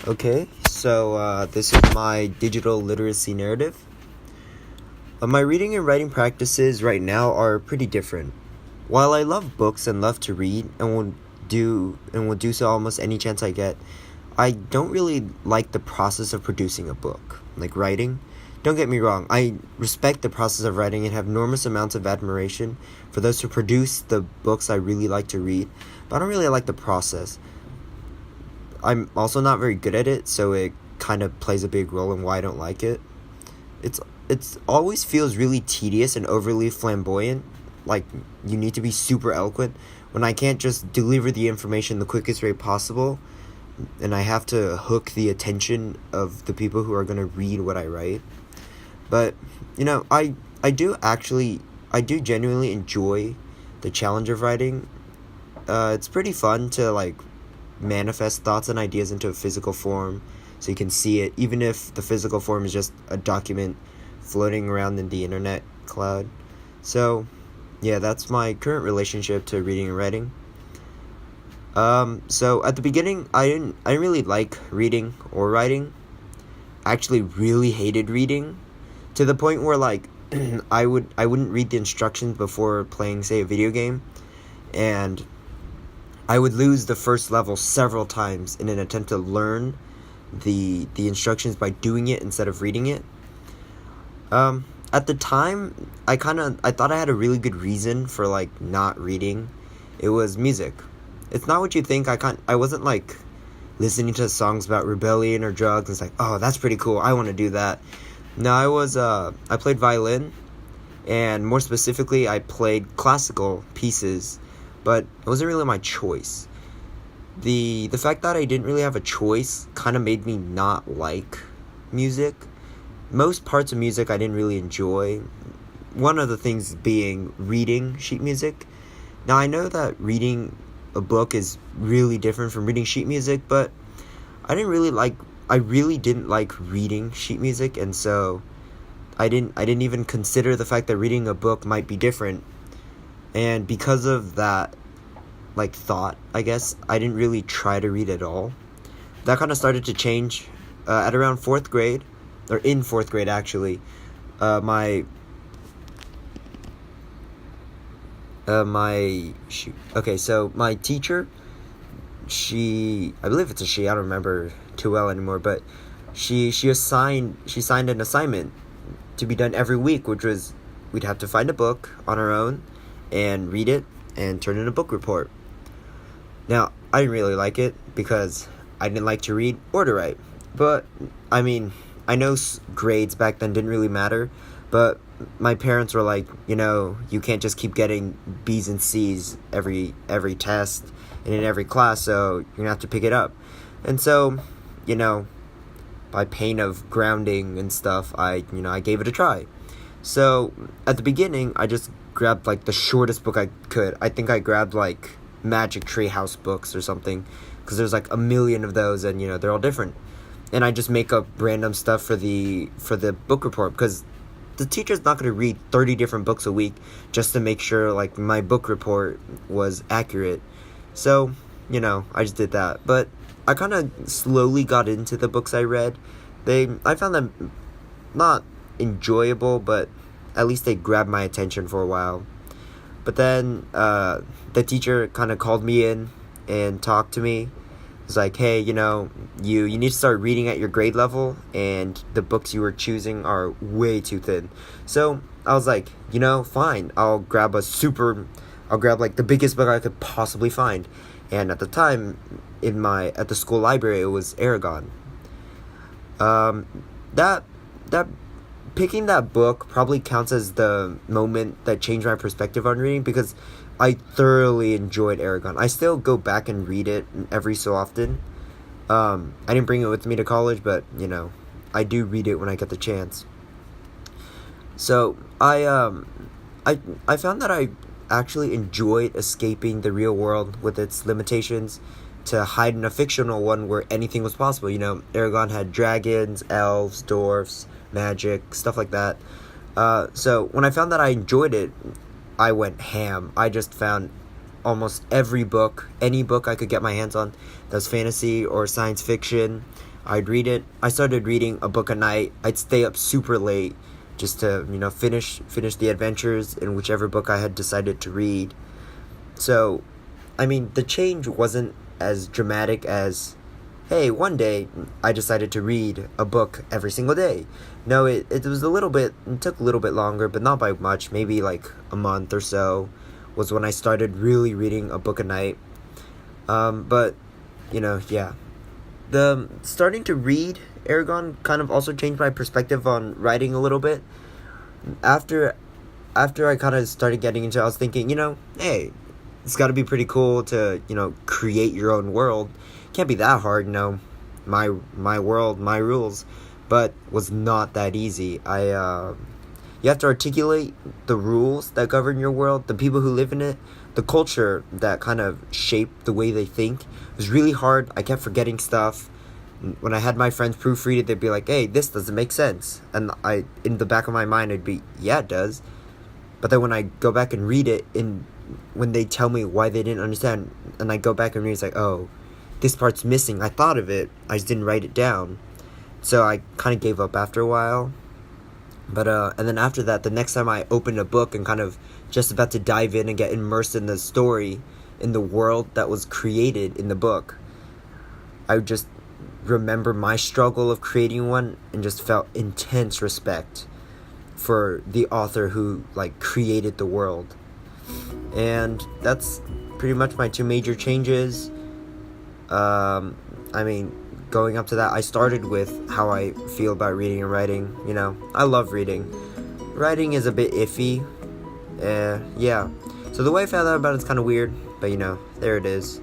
Okay, so this is my digital literacy narrative. My reading and writing practices right now are pretty different. While I love books and love to read and will do so almost any chance I get, I don't really like the process of producing a book, like writing. Don't get me wrong, I respect the process of writing and have enormous amounts of admiration for those who produce the books I really like to read, but I don't really like the process. I'm also not very good at it, so it kind of plays a big role in why I don't like it. It's it's always feels really tedious and overly flamboyant, like you need to be super eloquent when I can't just deliver the information the quickest way possible and I have to hook the attention of the people who are going to read what I write. But, I do genuinely enjoy the challenge of writing. It's pretty fun to manifest thoughts and ideas into a physical form so you can see it, even if the physical form is just a document floating around in the internet cloud. So, yeah, that's my current relationship to reading and writing. So at the beginning, I didn't really like reading or writing. I actually really hated reading to the point where I wouldn't read the instructions before playing, say, a video game, and I would lose the first level several times in an attempt to learn the instructions by doing it instead of reading it. At the time, I thought I had a really good reason for not reading. It was music. It's not what you think. I wasn't listening to songs about rebellion or drugs. It's like, oh, that's pretty cool. I want to do that. No, I played violin, and more specifically, I played classical pieces, but it wasn't really my choice. The fact that I didn't really have a choice kind of made me not like music. Most parts of music I didn't really enjoy. One of the things being reading sheet music. Now, I know that reading a book is really different from reading sheet music, but I really didn't like reading sheet music, and so I didn't even consider the fact that reading a book might be different. And because of that thought, I guess, I didn't really try to read at all. That kind of started to change at around 4th grade, or in 4th grade actually. My Okay, so my teacher, I believe it's a she, I don't remember too well anymore, but she signed an assignment to be done every week, which was we'd have to find a book on our own and read it and turn in a book report. Now, I didn't really like it because I didn't like to read or to write. But, I mean, I know grades back then didn't really matter, but my parents were like, you can't just keep getting B's and C's every test and in every class, so you're going to have to pick it up. And so, by pain of grounding and stuff, I gave it a try. So, at the beginning, I just grabbed the shortest book I could. I think I grabbed Magic Tree House books or something, because there's a million of those, and they're all different. And I just make up random stuff for the book report, because the teacher's not going to read 30 different books a week just to make sure my book report was accurate. So, I just did that. But I kind of slowly got into the books I read. I found them not enjoyable, but at least they grabbed my attention for a while. But then the teacher kind of called me in and talked to me. It's like, hey, you need to start reading at your grade level, and the books you were choosing are way too thin. So I was like, fine, I'll grab the biggest book I could possibly find. And at the time, at the school library, it was Aragon. That Picking that book probably counts as the moment that changed my perspective on reading, because I thoroughly enjoyed Aragon. I still go back and read it every so often. I didn't bring it with me to college, but, I do read it when I get the chance. So, I found that I actually enjoyed escaping the real world with its limitations to hide in a fictional one where anything was possible. Aragon had dragons, elves, dwarfs, magic, stuff like that. So when I found that I enjoyed it, I went ham. I just found almost every book, any book I could get my hands on that was fantasy or science fiction. I'd read it. I started reading a book a night. I'd stay up super late just to, finish the adventures in whichever book I had decided to read. So, I mean, the change wasn't as dramatic as, hey, one day I decided to read a book every single day. No, it was it took a little bit longer, but not by much. Maybe like a month or so was when I started really reading a book a night. But, yeah. The starting to read Aragon kind of also changed my perspective on writing a little bit. After I kind of started getting into it, I was thinking, hey, it's got to be pretty cool to, create your own world. Can't be that hard, my world, my rules. But was not that easy. You have to articulate the rules that govern your world, the people who live in it, the culture that kind of shape the way they think. It was really hard. I kept forgetting stuff. When I had my friends proofread it, they'd be like, hey, this doesn't make sense. And in the back of my mind, I'd be, yeah, it does. But then when I go back and read it, when they tell me why they didn't understand, and I go back and read, it's like, oh, this part's missing. I thought of it. I just didn't write it down. So I kind of gave up after a while. But, and then after that, the next time I opened a book and kind of just about to dive in and get immersed in the story, in the world that was created in the book, I would just remember my struggle of creating one and just felt intense respect for the author who, created the world. And that's pretty much my two major changes. Going up to that, I started with how I feel about reading and writing. I love reading. Writing is a bit iffy. Yeah. So the way I found out about it's kind of weird, but there it is.